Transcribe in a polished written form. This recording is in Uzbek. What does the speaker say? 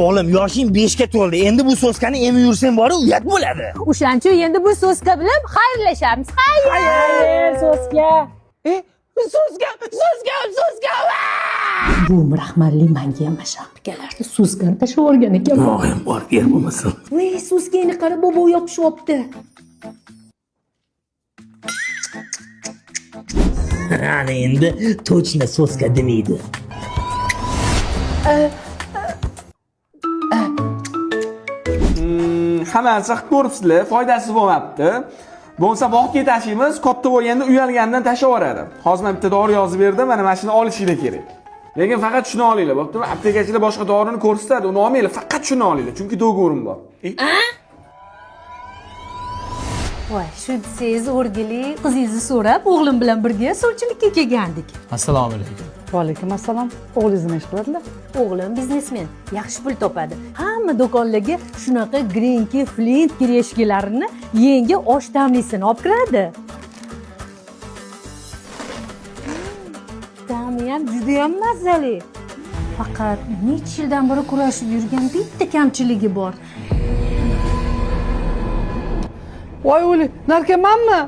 Oğlum yoshing 5 ga to'ldi. Endi bu soskani emib yursang bor, uyat bo'ladi. O'shaning uchun endi bu so'zga bilan xayrlashamiz. Xayr, so'zga. So'zga. Bu rahmatli menga ham shapkalarni so'zgani tashlab yuborgan ekan. Mo'g'im bor, ber bo'lmasin. Voy, so'zgani qara, bobo yopishyapti. Ana endi точно soska demaydi. Hammasi qilib ko'ribsizlar, foydasi bo'lmabdi. Bo'lsa bog'ga tashiymiz, katta bo'lganda uyalgandan tashlab yuboradi. Hozir men bitta dori yozib berdim, mana mashina olishinglar kerak. Lekin faqat shuni olinglar, bo'ptimi? Aptekachilar boshqa dorini ko'rsatadi, uni olmanglar, faqat shuni olinglar, chunki do'gorim bor. Voy, shu desangiz o'rgili qizingizni so'rab, o'g'lim bilan birga suvchilikka kelgandik. Assalomu alaykum. Vaalaykum assalom. O'g'lingiz nima ish qiladilar? O'g'lim biznesmen, yaxshi pul topadi. Hamma do'konlarga shunaqa grinki, flint kireshkilarini yangi osh tamlisini olib kiradi. Ta'mi ham juda ham mazali. Faqat necha yildan beri kurashib yurgan bitta kamchiligi bor. Voy o'li, narkomanmi?